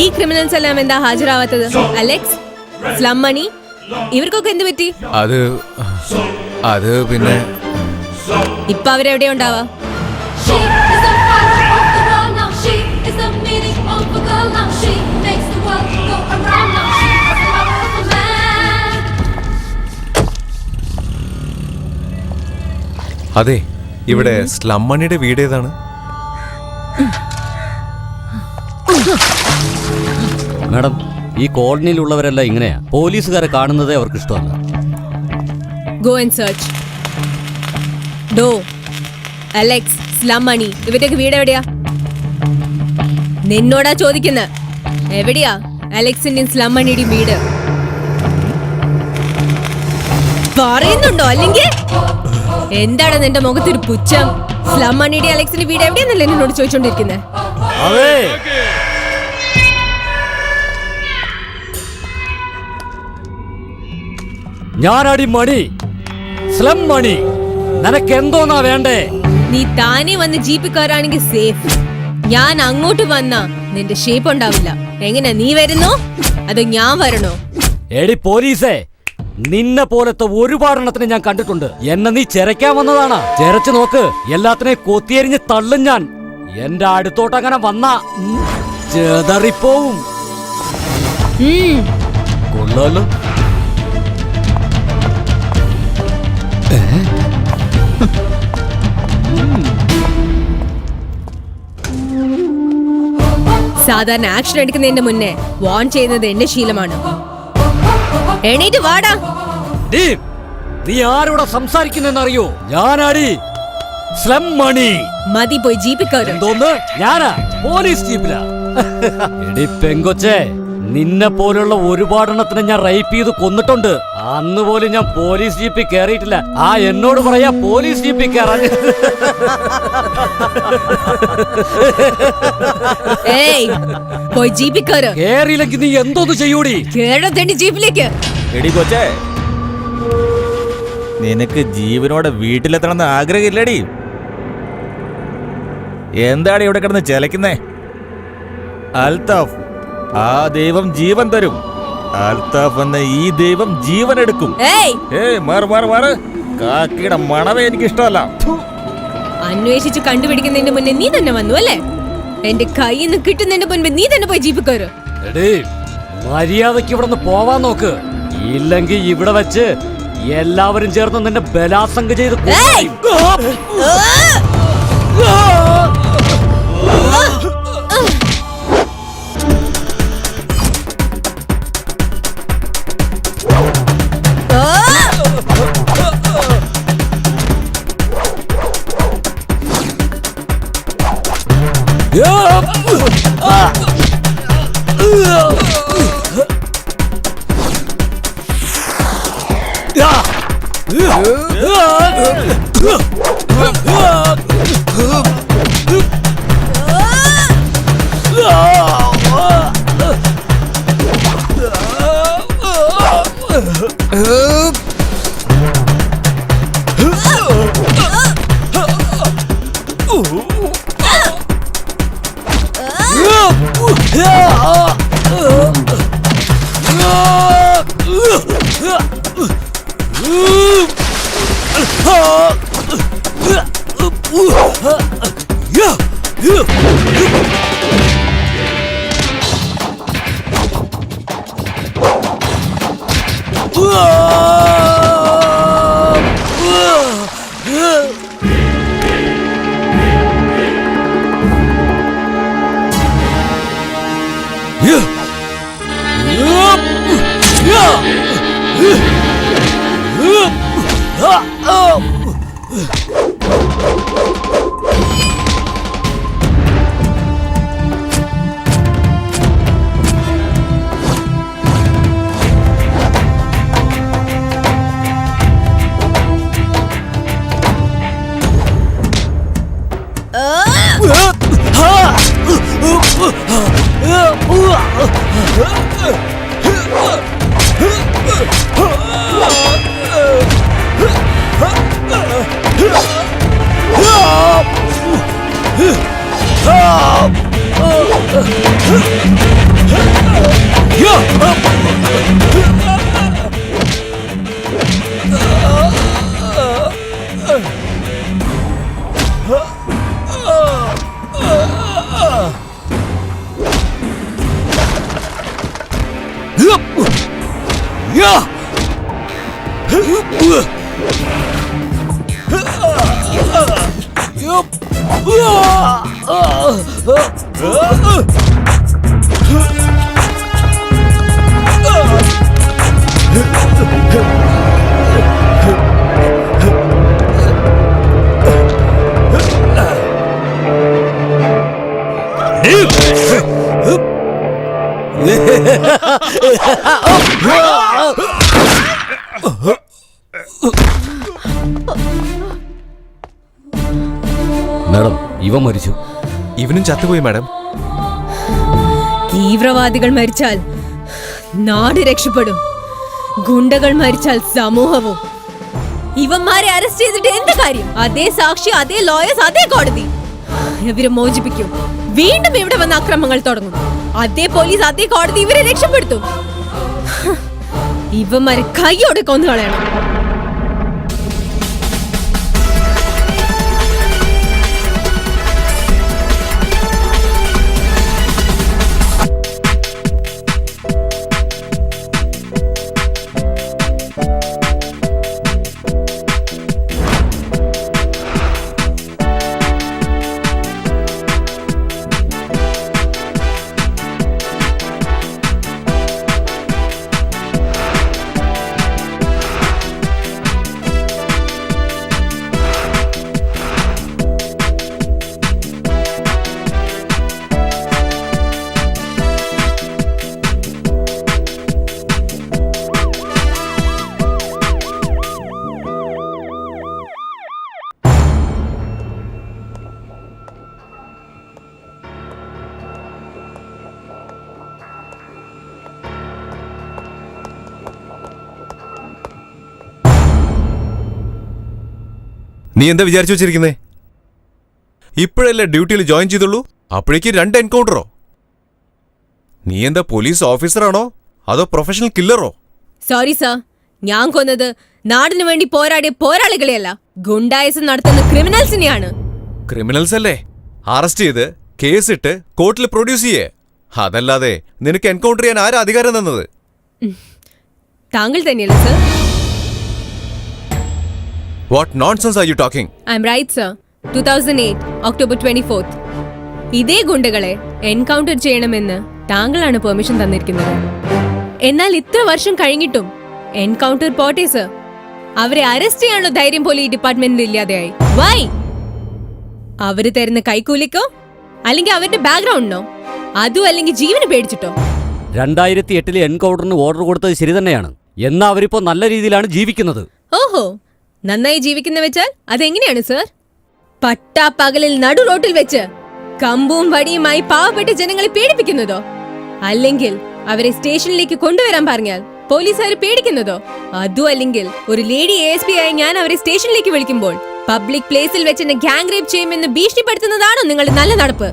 ഈ ക്രിമിനൽസ് എല്ലാം എന്താ ഹാജരാവാത്തത്? അലക്സ്, സ്ലം മണി, ഇവർക്കൊക്കെ എന്ത് പറ്റി? അത് പിന്നെ ഇപ്പൊ അവരെവിടെ ഉണ്ടാവാ? അതെ, ഇവിടെ സ്ലം മണിയുടെ വീട് ഏതാണ്? മാഡം, ഈ കോളനിയിലുള്ളവരെല്ലാം ഇങ്ങനെയാ. പോലീസുകാരെ കാണുന്നതേ അവർക്ക് ഇഷ്ടമല്ല. Go and search. ഡോ, അലക്സ്, സ്ലം മണി, ഇവരുടെയൊക്കെ വീട് എവിടെയാ? നിന്നോടാ ചോദിക്കുന്നത്. എവിടെയാ അലക്സിന്റെയും സ്ലം മണിയുടെയും വീട്? പറയുന്നുണ്ടോ? അല്ലെങ്കിൽ എന്താണ് നിന്റെ മുഖത്തൊരു പുച്ഛം? സ്ലം മണിയുടെ അലക്സിന്റെ വീട് എവിടെയാന്നല്ലേ എന്നോട് ചോദിച്ചോണ്ടിരിക്കുന്നത്? ഞാനടി മണി, സ്ലം മണി. നിനക്ക് എന്തോന്നാ വേണ്ടേ? നീ താനെ വന്ന് ജീപ്പ് കയറാണെങ്കിൽ സേഫ്. ഞാൻ അങ്ങോട്ട് വന്നാ നിന്റെ ഷേപ്പ് ഉണ്ടാവില്ല. എങ്ങനെ, നീ വരുന്നോ അതോ ഞാൻ വരണോ? എടി പോലീസേ, നിന്നെ പോലത്തെ ഒരുപാടെണ്ണത്തിനെ ഞാൻ കണ്ടിട്ടുണ്ട്. എന്നെ നീ ചെരക്കാൻ വന്നതാണാ? ചെരച്ചു നോക്ക്, എല്ലാത്തിനെയും കൊത്തിയെരിഞ്ഞ് തള്ളും ഞാൻ. എന്റെ അടുത്തോട്ട് അങ്ങനെ വന്നാ ചെതറിപ്പോവും. കൊള്ളാലോ. സാധാരണ ആക്ഷൻ എടുക്കുന്നതിന്റെ മുന്നേ വാൺ ചെയ്യുന്നത് എന്റെ ശീലമാണ്. എണീറ്റ് വാടാ. നീ ആരോടാ സംസാരിക്കുന്നറിയോ? ഞാനാടി സ്ലം മണി. മതി, പോയി ജീപ്പിൽ കയറും. എന്തോന്ന്? ഞാനാ പോലീസ് ജീപ്പിലാ? എടി പെങ്കൊച്ചേ, നിന്നെ പോലുള്ള ഒരുപാടെണ്ണത്തിനെ ഞാൻ റേപ്പ് ചെയ്ത് കൊന്നിട്ടുണ്ട്. അന്ന് പോലും ഞാൻ പോലീസ് ജീപ്പിൽ കയറിയിട്ടില്ല. എന്നോട് പറയാ പോലീസ് ജീപ്പിൽ കയറാൻ. പോയി ജീപ്പിൽ കയറ്. കേറിയില്ലെങ്കിൽ നീ എന്തോന്ന് ചെയ്യൂടി? കേരളത്തിന്റെ ജീപ്പിലേക്ക്. എടി കൊച്ചേ, നിനക്ക് ജീവനോടെ വീട്ടിലെത്തണമെന്ന് ആഗ്രഹമില്ലടി? എന്താണ് ഇവിടെ കിടന്ന് ചെലക്കുന്നേ? അൽത്താഫ്, ആ ദൈവം ജീവൻ തരും. അൽത്താഫ് എന്ന ഈ ദൈവം ജീവൻ എടുക്കും. കാക്കിയുടെ മണവേ എനിക്ക് ഇഷ്ടമല്ല. അന്വേഷിച്ച് കണ്ടുപിടിക്കുന്നതിന്റെ മുന്നേ നീ തന്നെ വന്നു അല്ലേ? എന്റെ കയ്യിൽ നിന്ന് കിട്ടുന്നതിന്റെ മുൻപ് നീ തന്നെ പോയി ജീപ്പിൽ കയറ്. മര്യാദക്ക് ഇവിടെ നിന്ന് പോവാൻ നോക്ക്. ഇല്ലെങ്കിൽ ഇവിടെ വെച്ച് എല്ലാവരും ചേർന്ന് നിന്നെ ബലാത്സംഗം ചെയ്ത് മാഡം, ഇവ മരിച്ചു. ഇവനും ചത്തുപോയി മാഡം. തീവ്രവാദികൾ മരിച്ചാൽ നാട് രക്ഷപ്പെടും, ഗുണ്ടകൾ മരിച്ചാൽ സമൂഹവും. ഇവന്മാരെ അറസ്റ്റ് ചെയ്തിട്ട് എന്ത് കാര്യം? അതേ സാക്ഷി, അതേ ലോയേഴ്സ്, അതേ കോടതി. ഇവരെ മോചിപ്പിക്കും, വീണ്ടും ഇവിടെ വന്ന് അക്രമങ്ങൾ തുടങ്ങും. അതേ പോലീസ്, അതേ കോടതി ഇവരെ രക്ഷപ്പെടുത്തും. ഇവന്മാരെ കൈയോടെ കൊന്നു കളയണം. നീ എന്താ വിചാരിച്ചു വെച്ചിരിക്കുന്നേ? ഇപ്പോഴല്ലേ ഡ്യൂട്ടിയിൽ ജോയിൻ ചെയ്തുള്ളൂ, അപ്പോഴേക്ക് 2 എൻകൗണ്ടറോ? നീ എന്താ പോലീസ് ഓഫീസറാണോ അതോ പ്രൊഫഷണൽ കില്ലറോ? സോറി സർ, ഞാൻ കൊന്നത് നാടിനു വേണ്ടി പോരാടിയ പോരാളികളെയല്ല, ഗുണ്ടായിസം നടത്തുന്ന ക്രിമിനൽസിനെയാണ്. ക്രിമിനൽസ് അല്ലേ? അറസ്റ്റ് ചെയ്ത് കേസിട്ട് കോർട്ടിൽ പ്രൊഡ്യൂസ് ചെയ്യേ. അതല്ലാതെ നിനക്ക് എൻകൗണ്ടർ ചെയ്യാൻ ആരാ അധികാരം തന്നത്? താങ്കൾ തന്നെയല്ലേ sir? What nonsense are you talking? I'm right, sir. 2008 October 24th. ഇതേ ഗുണ്ടകളെ എൻകൗണ്ടർ ചെയ്യണമെന്ന് താങ്കളാണ് പെർമിഷൻ തന്നിരിക്കുന്നത്. എന്നാൽ ഇത്ര വർഷം കഴിഞ്ഞിട്ടും എൻകൗണ്ടർ പോട്ടെ സർ, അവരെ അറസ്റ്റ് ചെയ്യാനുള്ള ധൈര്യം പോലും ഈ ഡിപ്പാർട്ട്മെന്റിൽ ഇല്ലാതെയായി. വൈ? അവര് തരുന്ന കൈക്കൂലിക്കോ അല്ലെങ്കിൽ അവരുടെ ബാക്ക്ഗ്രൗണ്ടിനോ, അതും അല്ലെങ്കിൽ ജീവന് പേടിച്ചിട്ടോ? 2008 എൻകൗണ്ടറിന് ഓർഡർ കൊടുത്തത് ശരി തന്നെയാണ്. എന്നാ അവരിപ്പോ നല്ല രീതിയിലാണ് ജീവിക്കുന്നത്. ഓഹോ, നന്നായി ജീവിക്കുന്ന വെച്ചാൽ അതെങ്ങനെയാണ് സർ? പട്ടാപ്പകലിൽ നടു റോട്ടിൽ വെച്ച് കമ്പും വടിയുമായി പാവപ്പെട്ട ജനങ്ങളെ പേടിപ്പിക്കുന്നതോ? അല്ലെങ്കിൽ അവരെ സ്റ്റേഷനിലേക്ക് കൊണ്ടുവരാൻ പറഞ്ഞാൽ പോലീസുകാർ പേടിക്കുന്നതോ? അതും അല്ലെങ്കിൽ ഒരു ലേഡി ASP ആയി ഞാൻ അവരെ സ്റ്റേഷനിലേക്ക് വിളിക്കുമ്പോൾ പബ്ലിക് പ്ലേസിൽ വെച്ച് എന്നെ ഗ്യാങ് റേപ്പ് ചെയ്യുമെന്ന് ഭീഷണിപ്പെടുത്തുന്നതാണോ നിങ്ങളുടെ നല്ല നടപ്പ്?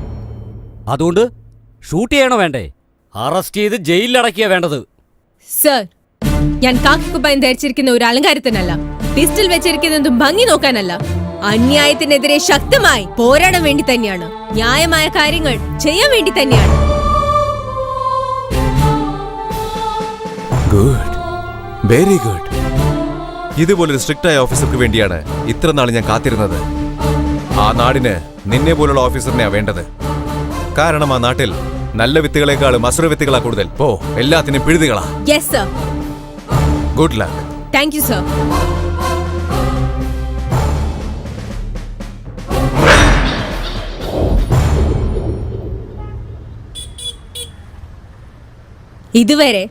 അതുകൊണ്ട് ഷൂട്ട് ചെയ്യണോ വേണ്ടേ? അറസ്റ്റ് ചെയ്ത് ജയിലിലടക്കിയാ വേണ്ടത്. സർ, ഞാൻ കാക്കിക്കുപ്പായം ധരിച്ചിരിക്കുന്ന ഒരു അലങ്കാരത്തിനല്ല, പിസ്റ്റൽ വെച്ചിരിക്കുന്നതും ഭംഗി നോക്കാനല്ല, അന്യായത്തിനെതിരെ ശക്തമായി പോരാടാൻ വേണ്ടി തന്നെയാണ്, ന്യായമായ കാര്യങ്ങൾ ചെയ്യാൻ വേണ്ടി തന്നെയാണ്. Good, very good. ഇതുപോലൊരു സ്ട്രിക്റ്റ് ആയ ഓഫീസർക്ക് വേണ്ടിയാണ് ഇത്ര നാൾ ഞാൻ കാത്തിരുന്നത്. ആ നാടിന് നിന്നെ പോലുള്ള ഓഫീസറിനെയാ വേണ്ടത്. കാരണം ആ നാട്ടിൽ നല്ല വിത്തുകളെക്കാളും അസുര വിത്തുകളാ കൂടുതൽ. പോ, എല്ലാത്തിനും പിഴുതുകളാ. Yes sir. Good luck. Thank you sir. ഇതുവരെ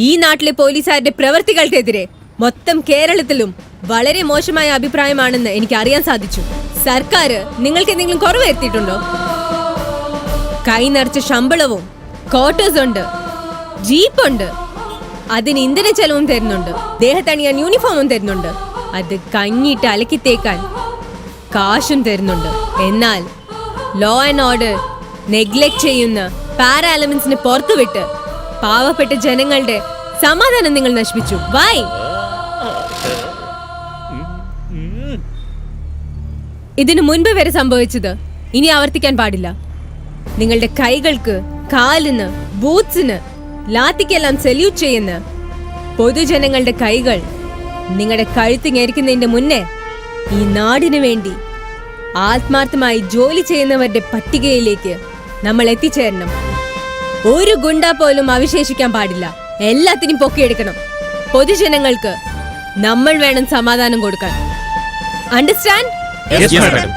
ഈ നാട്ടിലെ പോലീസുകാരുടെ പ്രവൃത്തികൾക്കെതിരെ മൊത്തം കേരളത്തിലും വളരെ മോശമായ അഭിപ്രായമാണെന്ന് എനിക്ക് അറിയാൻ സാധിച്ചു. സർക്കാർ നിങ്ങൾക്ക് എന്തെങ്കിലും കുറവ് വരുത്തിയിട്ടുണ്ടോ? കൈ നിറച്ച ശമ്പളവും ക്വാർട്ടേഴ്സ് ഉണ്ട്, ജീപ്പുണ്ട്, അതിന് ഇന്ധന ചെലവും തരുന്നുണ്ട്, ദേഹത്തണിയാൻ യൂണിഫോമും തരുന്നുണ്ട്, അത് കഞ്ഞിട്ട് അലക്കി തേക്കാൻ കാശും തരുന്നുണ്ട്. എന്നാൽ ലോ ആൻഡ് ഓർഡർ നെഗ്ലെക്ട് ചെയ്യുന്ന പാരാ എലമെന്റ്സിനെ പുറത്തുവിട്ട് പാവപ്പെട്ട ജനങ്ങളുടെ സമാധാനം നിങ്ങൾ നശിപ്പിച്ചു. വൈ? ഇതിനു മുൻപ് വരെ സംഭവിച്ചത് ഇനി ആവർത്തിക്കാൻ പാടില്ല. നിങ്ങളുടെ കൈകൾക്ക്, കാലിന്, ബൂട്ട്സിന്, ലാത്തിക്കെല്ലാം സല്യൂട്ട് ചെയ്യുന്ന പൊതുജനങ്ങളുടെ കൈകൾ നിങ്ങളുടെ കഴുത്ത് ഞെരിക്കുന്നതിന്റെ മുന്നേ ഈ നാടിനു വേണ്ടി ആത്മാർത്ഥമായി ജോലി ചെയ്യുന്നവരുടെ പട്ടികയിലേക്ക് നമ്മൾ എത്തിച്ചേരണം. ഒരു ഗുണ്ട പോലും അവശേഷിക്കാൻ പാടില്ല. എല്ലാത്തിനും പൊക്കിയെടുക്കണം. പൊതുജനങ്ങൾക്ക് നമ്മൾ വേണം സമാധാനം കൊടുക്കാൻ. അണ്ടർസ്റ്റാൻഡ്? Yes, madam.